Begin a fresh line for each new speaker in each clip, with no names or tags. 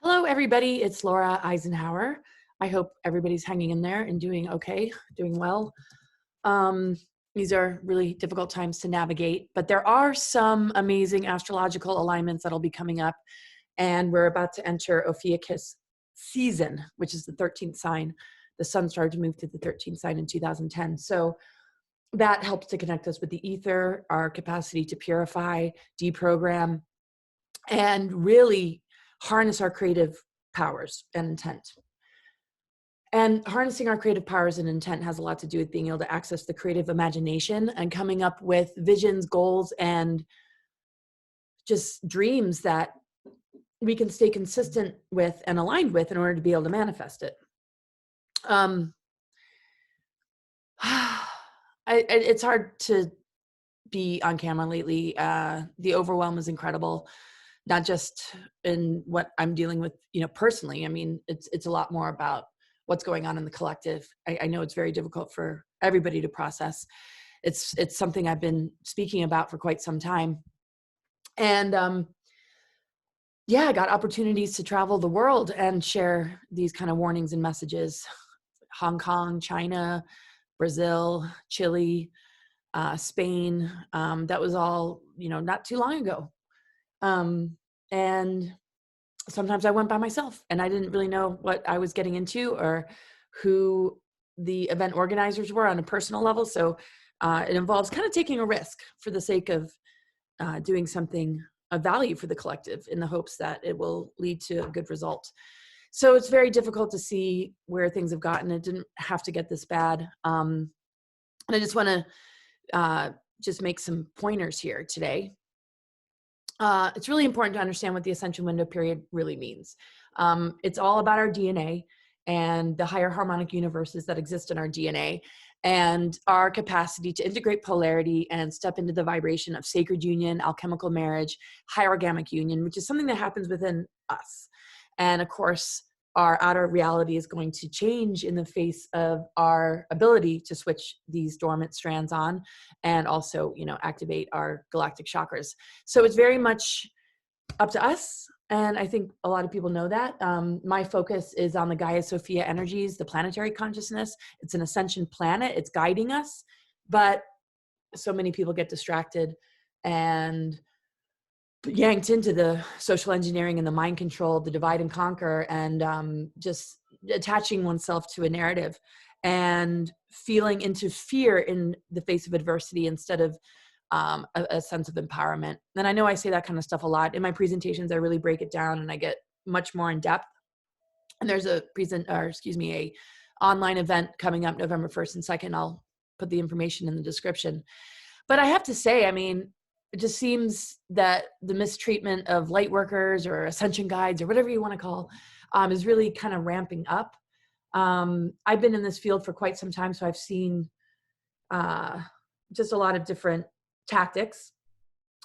Hello, everybody. It's Laura Eisenhower. I hope everybody's hanging in there and doing okay, doing well. These are really difficult times to navigate, but there are some amazing astrological alignments that'll be coming up, and we're about to enter Ophiuchus season, which is the 13th sign. The sun started to move to the 13th sign in 2010. So that helps to connect us with the ether, our capacity to purify, deprogram, and really harness our creative powers and intent. And harnessing our creative powers and intent has a lot to do with being able to access the creative imagination and coming up with visions, goals, and just dreams that we can stay consistent with and aligned with in order to be able to manifest it. It's hard to be on camera lately. The overwhelm is incredible. Not just in what I'm dealing with, personally. I mean, it's a lot more about what's going on in the collective. I know it's very difficult for everybody to process. It's something I've been speaking about for quite some time. And I got opportunities to travel the world and share these kind of warnings and messages. Hong Kong, China, Brazil, Chile, Spain. That was all, not too long ago. And sometimes I went by myself and I didn't really know what I was getting into or who the event organizers were on a personal level. So it involves kind of taking a risk for the sake of doing something of value for the collective in the hopes that it will lead to a good result. So it's very difficult to see where things have gotten. It didn't have to get this bad. And I just want to just make some pointers here today. It's really important to understand what the ascension window period really means. It's all about our DNA and the higher harmonic universes that exist in our DNA and our capacity to integrate polarity and step into the vibration of sacred union, alchemical marriage, hierogamic union, which is something that happens within us. And of course, our outer reality is going to change in the face of our ability to switch these dormant strands on and also, activate our galactic chakras. So it's very much up to us. And I think a lot of people know that. My focus is on the Gaia-Sophia energies, the planetary consciousness. It's an ascension planet. It's guiding us. But so many people get distracted and yanked into the social engineering and the mind control, the divide and conquer, and just attaching oneself to a narrative and feeling into fear in the face of adversity instead of a sense of empowerment. And I know I say that kind of stuff a lot. In my presentations, I really break it down and I get much more in depth. And there's a online event coming up November 1st and 2nd. I'll put the information in the description. But I have to say, it just seems that the mistreatment of light workers or ascension guides or whatever you want to call is really kind of ramping up. I've been in this field for quite some time, so I've seen just a lot of different tactics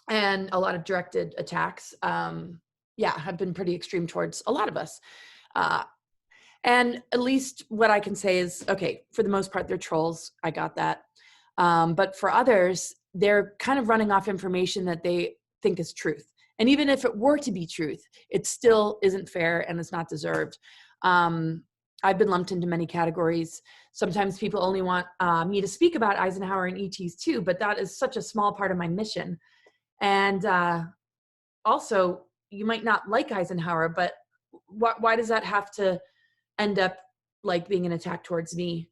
and a lot of directed attacks. Have been pretty extreme towards a lot of us. And at least what I can say is, okay, for the most part, they're trolls. I got that. But for others, they're kind of running off information that they think is truth. And even if it were to be truth, it still isn't fair and it's not deserved. I've been lumped into many categories. Sometimes people only want me to speak about Eisenhower and ETs too, but that is such a small part of my mission. And also, you might not like Eisenhower, but why does that have to end up like being an attack towards me?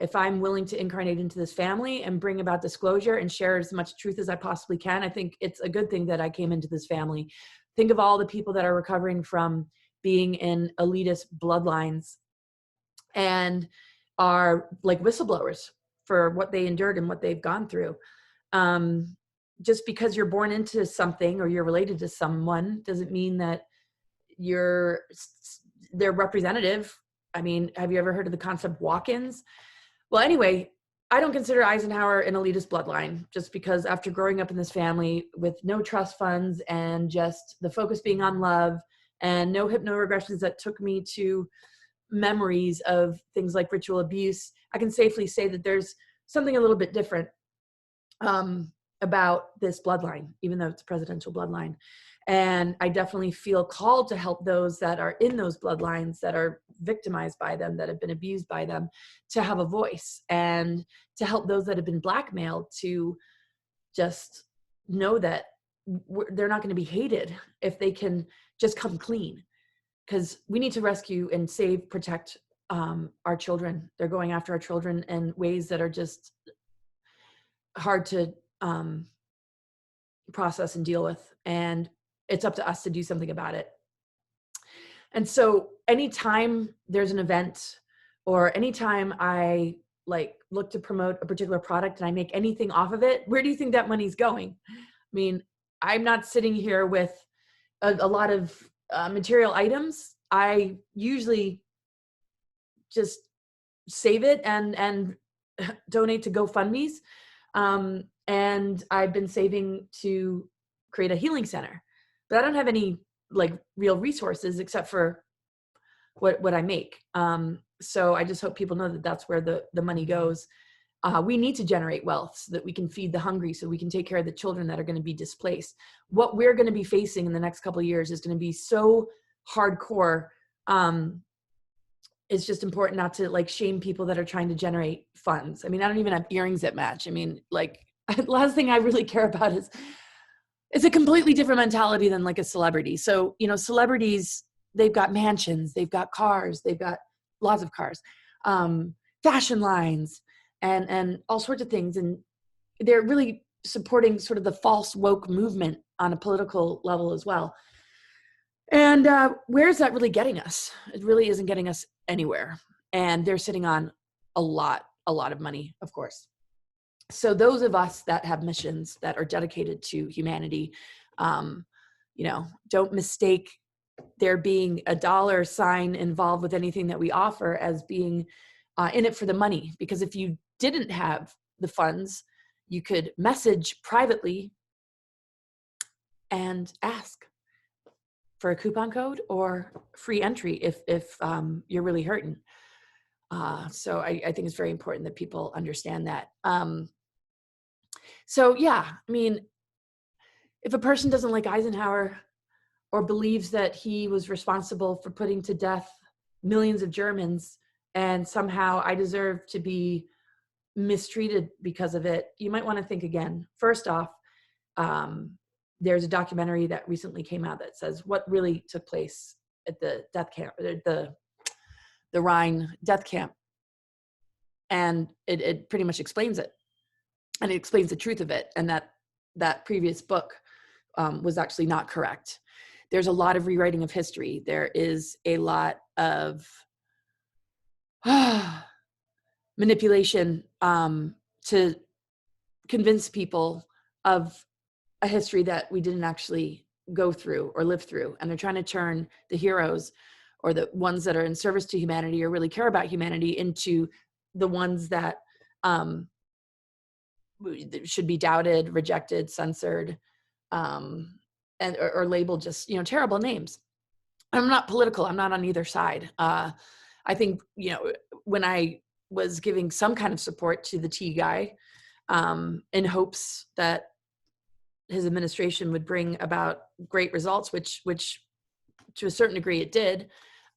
If I'm willing to incarnate into this family and bring about disclosure and share as much truth as I possibly can, I think it's a good thing that I came into this family. Think of all the people that are recovering from being in elitist bloodlines and are like whistleblowers for what they endured and what they've gone through. Just because you're born into something or you're related to someone doesn't mean that you're their representative. Have you ever heard of the concept walk-ins? Well, anyway, I don't consider Eisenhower an elitist bloodline just because after growing up in this family with no trust funds and just the focus being on love and no hypnoregressions that took me to memories of things like ritual abuse, I can safely say that there's something a little bit different. about this bloodline, even though it's a presidential bloodline. And I definitely feel called to help those that are in those bloodlines, that are victimized by them, that have been abused by them, to have a voice, and to help those that have been blackmailed to just know that they're not going to be hated if they can just come clean. Because we need to rescue and save, protect our children. They're going after our children in ways that are just hard to process and deal with. And it's up to us to do something about it. And so anytime there's an event, or anytime I look to promote a particular product and I make anything off of it, where do you think that money's going? I mean, I'm not sitting here with a lot of material items. I usually just save it and donate to GoFundMes. And I've been saving to create a healing center, but I don't have any real resources except for what I make. So I just hope people know that that's where the money goes. We need to generate wealth so that we can feed the hungry, so we can take care of the children that are going to be displaced. What we're going to be facing in the next couple of years is going to be so hardcore. It's just important not to shame people that are trying to generate funds. I mean, I don't even have earrings that match. I mean, the last thing I really care about is it's a completely different mentality than a celebrity. So, celebrities, they've got mansions, they've got cars, they've got lots of cars, fashion lines, and all sorts of things. And they're really supporting sort of the false woke movement on a political level as well. And where is that really getting us? It really isn't getting us anywhere. And they're sitting on a lot of money, of course. So those of us that have missions that are dedicated to humanity, don't mistake there being a dollar sign involved with anything that we offer as being in it for the money. Because if you didn't have the funds, you could message privately and ask for a coupon code or free entry if you're really hurting. So I think it's very important that people understand that. So yeah, I mean, if a person doesn't like Eisenhower or believes that he was responsible for putting to death millions of Germans and somehow I deserve to be mistreated because of it, you might want to think again. First off, there's a documentary that recently came out that says what really took place at the death camp, the Rhine death camp. And it pretty much explains it. And it explains the truth of it. And that previous book was actually not correct. There's a lot of rewriting of history. There is a lot of manipulation to convince people of a history that we didn't actually go through or live through. And they're trying to turn the heroes, or the ones that are in service to humanity or really care about humanity, into the ones that should be doubted, rejected, censored, or labeled just, terrible names. I'm not political. I'm not on either side. I think, when I was giving some kind of support to the T guy, in hopes that his administration would bring about great results, which to a certain degree it did,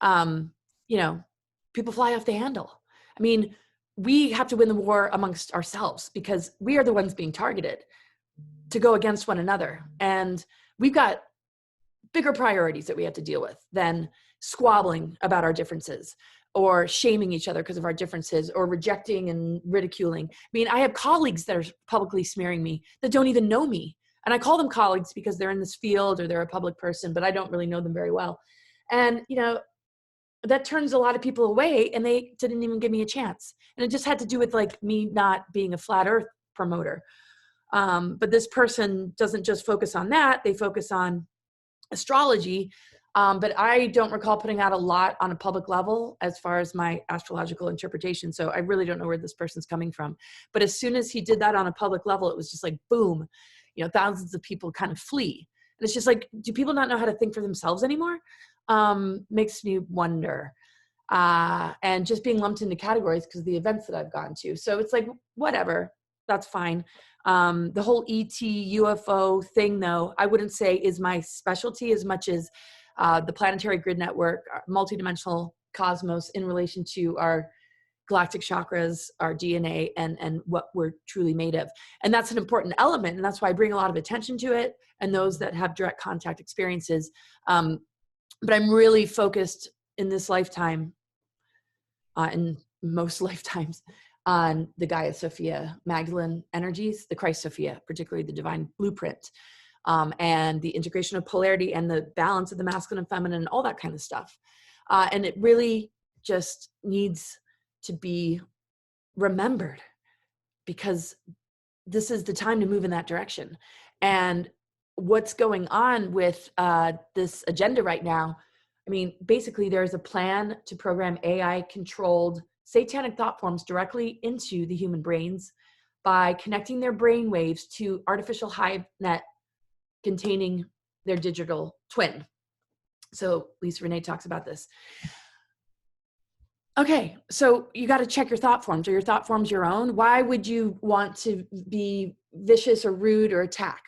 people fly off the handle. I mean, we have to win the war amongst ourselves because we are the ones being targeted to go against one another. And we've got bigger priorities that we have to deal with than squabbling about our differences or shaming each other because of our differences or rejecting and ridiculing. I mean, I have colleagues that are publicly smearing me that don't even know me. And I call them colleagues because they're in this field or they're a public person, but I don't really know them very well. And, that turns a lot of people away, and they didn't even give me a chance. And it just had to do with me not being a flat earth promoter. But this person doesn't just focus on that. They focus on astrology. But I don't recall putting out a lot on a public level as far as my astrological interpretation. So I really don't know where this person's coming from. But as soon as he did that on a public level, it was just boom, thousands of people kind of flee. And it's just do people not know how to think for themselves anymore? Makes me wonder. And just being lumped into categories because of the events that I've gone to. So it's whatever. That's fine. The whole ET UFO thing, though, I wouldn't say is my specialty as much as the planetary grid network, multidimensional cosmos in relation to our galactic chakras, our DNA, and what we're truly made of. And that's an important element. And that's why I bring a lot of attention to it and those that have direct contact experiences. But I'm really focused in this lifetime, in most lifetimes, on the Gaia-Sophia Magdalene energies, the Christ-Sophia, particularly the divine blueprint, and the integration of polarity and the balance of the masculine and feminine and all that kind of stuff. And it really just needs to be remembered, because this is the time to move in that direction. And what's going on with this agenda right now, I mean, basically there's a plan to program AI-controlled satanic thought forms directly into the human brains by connecting their brain waves to artificial hive net containing their digital twin. So 𝗤𝘂𝗎 talks about this. Okay, so you got to check your thought forms. Are your thought forms your own? Why would you want to be vicious or rude or attack?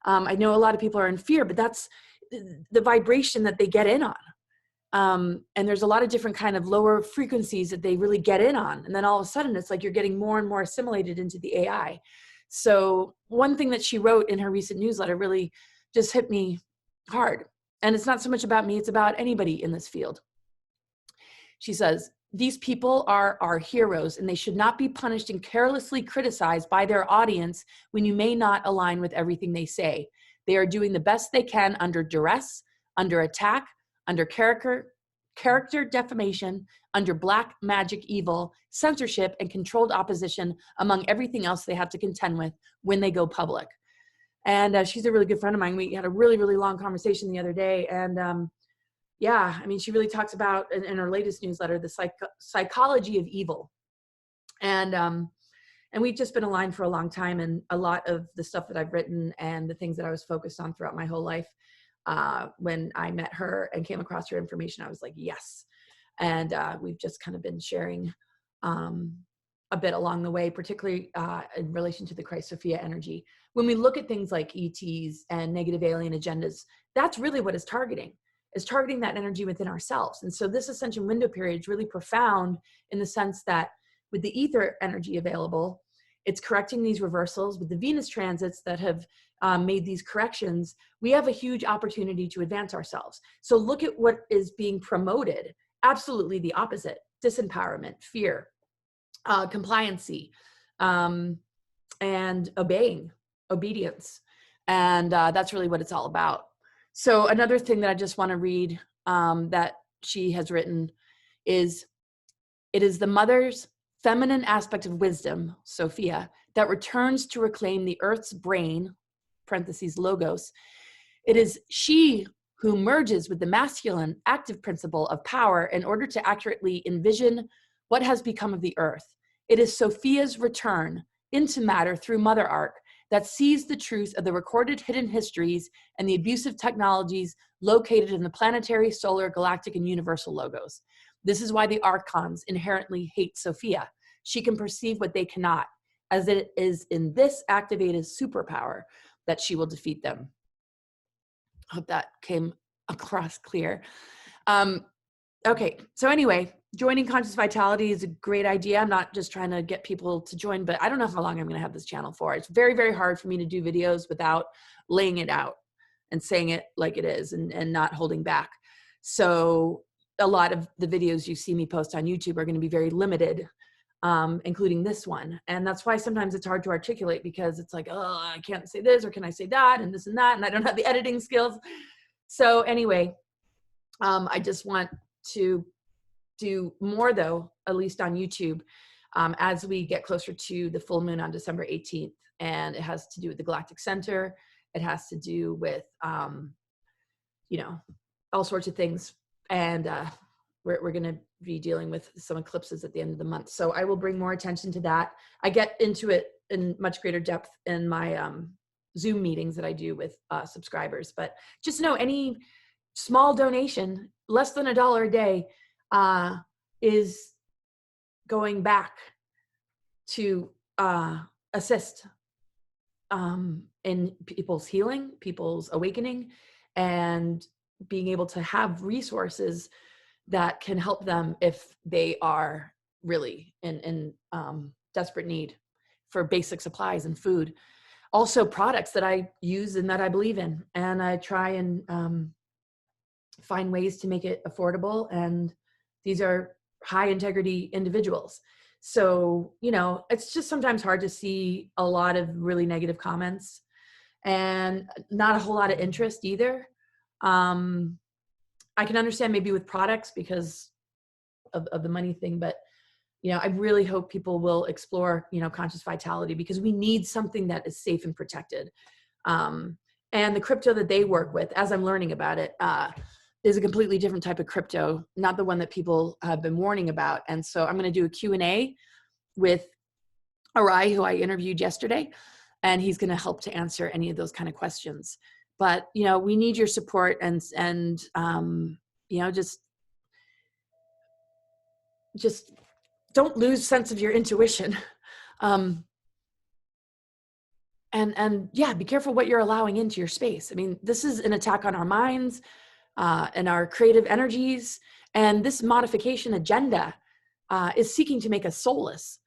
I know a lot of people are in fear, but that's the vibration that they get in on. And there's a lot of different kind of lower frequencies that they really get in on. And then all of a sudden, it's like you're getting more and more assimilated into the AI. So one thing that she wrote in her recent newsletter really just hit me hard. And it's not so much about me, it's about anybody in this field. She says, these people are our heroes, and they should not be punished and carelessly criticized by their audience when you may not align with everything they say. They are doing the best they can under duress, under attack, under character defamation, under black magic evil, censorship, and controlled opposition, among everything else they have to contend with when they go public. And she's a really good friend of mine. We had a really, really long conversation the other day. And yeah, I mean, she really talks about, in her latest newsletter, the psychology of evil. And we've just been aligned for a long time. And a lot of the stuff that I've written and the things that I was focused on throughout my whole life, when I met her and came across her information, I was like, yes. And we've just kind of been sharing a bit along the way, particularly in relation to the Christ-Sophia energy. When we look at things like ETs and negative alien agendas, that's really what it's targeting. Is targeting that energy within ourselves. And so this ascension window period is really profound in the sense that with the ether energy available, it's correcting these reversals. With the Venus transits that have made these corrections, we have a huge opportunity to advance ourselves. So look at what is being promoted. Absolutely the opposite: disempowerment, fear, compliancy, and obedience. And that's really what it's all about. So another thing that I just want to read that she has written is, it is the mother's feminine aspect of wisdom, Sophia, that returns to reclaim the earth's brain, parentheses logos. It is she who merges with the masculine active principle of power in order to accurately envision what has become of the earth. It is Sophia's return into matter through Mother Arc that sees the truth of the recorded hidden histories and the abusive technologies located in the planetary, solar, galactic, and universal logos. This is why the archons inherently hate Sophia. She can perceive what they cannot, as it is in this activated superpower that she will defeat them. I hope that came across clear. Okay, so anyway, joining Conscious Vitality is a great idea. I'm not just trying to get people to join, but I don't know how long I'm going to have this channel for. It's very, very hard for me to do videos without laying it out and saying it like it is and not holding back. So a lot of the videos you see me post on YouTube are going to be very limited, including this one. And that's why sometimes it's hard to articulate, because it's like, oh, I can't say this, or can I say that, and this and that, and I don't have the editing skills. So anyway, I just want to do more, though, at least on YouTube, as we get closer to the full moon on December 18th. And it has to do with the Galactic Center. It has to do with, you know, all sorts of things. And we're going to be dealing with some eclipses at the end of the month. So I will bring more attention to that. I get into it in much greater depth in my Zoom meetings that I do with subscribers. But just know, any small donation, less than $1 a day, is going back to assist in people's healing, people's awakening, and being able to have resources that can help them if they are really in desperate need for basic supplies and food. Also products that I use and that I believe in. And I try and find ways to make it affordable. And these are high integrity individuals. So, you know, it's just sometimes hard to see a lot of really negative comments and not a whole lot of interest either. I can understand maybe with products because of the money thing, but you know, I really hope people will explore, you know, conscious vitality, because we need something that is safe and protected. And the crypto that they work with, as I'm learning about it, is a completely different type of crypto, not the one that people have been warning about. And so I'm going to do a Q&A with 𝗟𝘂𝗲𝗏, who I interviewed yesterday, and he's going to help to answer any of those kind of questions. But, you know, we need your support and you know, just don't lose sense of your intuition. And yeah, be careful what you're allowing into your space. I mean, this is an attack on our minds and our creative energies. And this modification agenda is seeking to make us soulless.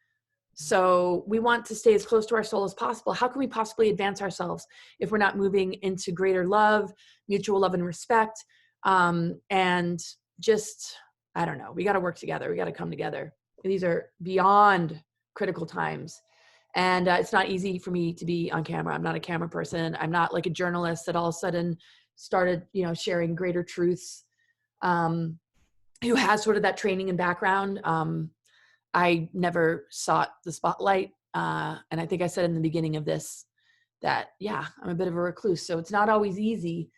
So we want to stay as close to our soul as possible. How can we possibly advance ourselves if we're not moving into greater love, mutual love and respect? And just, I don't know, we got to work together. We got to come together. These are beyond critical times. And it's not easy for me to be on camera. I'm not a camera person. I'm not like a journalist that all of a sudden started, you know, sharing greater truths, who has sort of that training and background. I never sought the spotlight. And I think I said in the beginning of this that, yeah, I'm a bit of a recluse. So it's not always easy.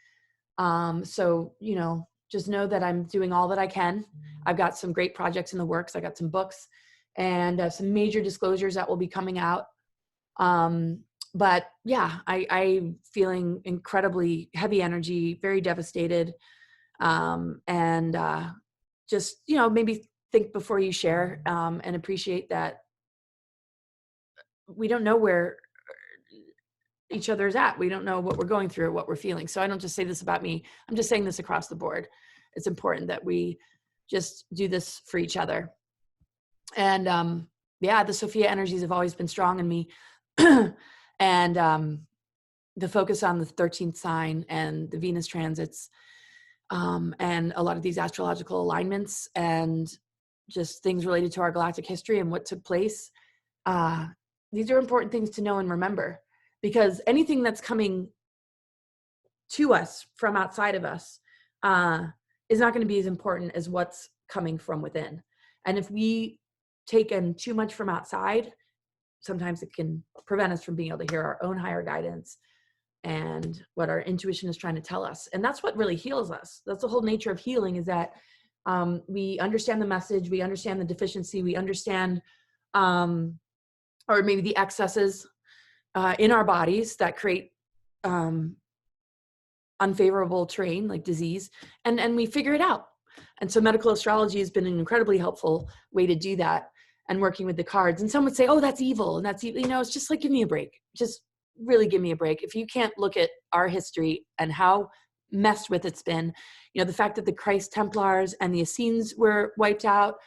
So, you know, just know that I'm doing all that I can. I've got some great projects in the works. I got some books and some major disclosures that will be coming out. But yeah, I'm feeling incredibly heavy energy, very devastated. And just, you know, maybe think before you share, and appreciate that we don't know where each other's at. We don't know what we're going through or what we're feeling. So I don't just say this about me. I'm just saying this across the board. It's important that we just do this for each other. And yeah, the Sophia energies have always been strong in me. And the focus on the 13th sign and the Venus transits, and a lot of these astrological alignments and just things related to our galactic history and what took place. These are important things to know and remember, because anything that's coming to us from outside of us is not going to be as important as what's coming from within. And if we take in too much from outside, sometimes it can prevent us from being able to hear our own higher guidance and what our intuition is trying to tell us. And that's what really heals us. That's the whole nature of healing, is that we understand the message, we understand the deficiency, we understand, or maybe the excesses in our bodies that create unfavorable terrain like disease, and we figure it out. And so medical astrology has been an incredibly helpful way to do that, and working with the cards. And some would say, oh, that's evil, and that's evil. You know, it's just like, give me a break. Just really give me a break. If you can't look at our history and how messed with it's been, you know, the fact that the Christ Templars and the Essenes were wiped out,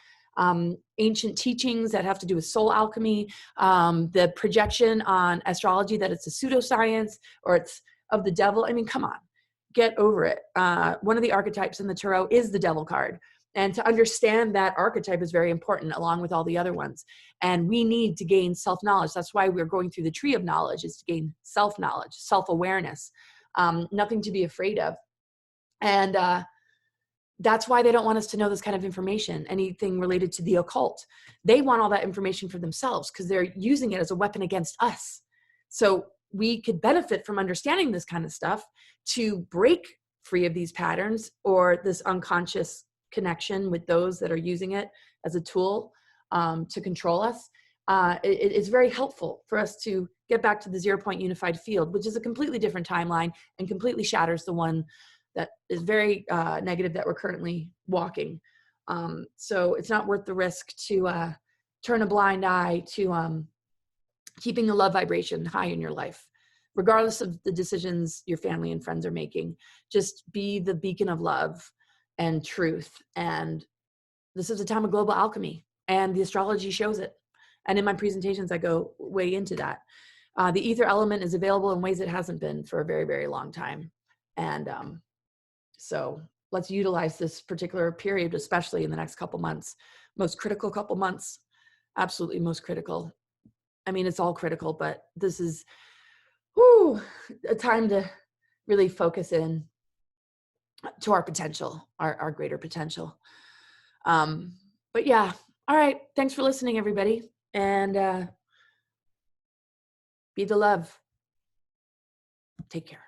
ancient teachings that have to do with soul alchemy, the projection on astrology that it's a pseudoscience or it's of the devil. I mean, come on, get over it. One of the archetypes in the tarot is the devil card. And to understand that archetype is very important, along with all the other ones. And we need to gain self-knowledge. That's why we're going through the tree of knowledge, is to gain self-knowledge, self-awareness, nothing to be afraid of. And that's why they don't want us to know this kind of information, anything related to the occult. They want all that information for themselves because they're using it as a weapon against us. So we could benefit from understanding this kind of stuff to break free of these patterns or this unconscious connection with those that are using it as a tool to control us. It's very helpful for us to get back to the 0-point unified field, which is a completely different timeline and completely shatters the one that is very negative that we're currently walking. So it's not worth the risk to turn a blind eye to keeping the love vibration high in your life, regardless of the decisions your family and friends are making. Just be the beacon of love and truth. And this is a time of global alchemy, and the astrology shows it. And in my presentations, I go way into that. The ether element is available in ways it hasn't been for a very, very long time. And so let's utilize this particular period, especially in the next couple months, most critical couple months, absolutely most critical. I mean, it's all critical, but this is a time to really focus in to our potential, our greater potential. But yeah, all right. Thanks for listening, everybody. And be the love. Take care.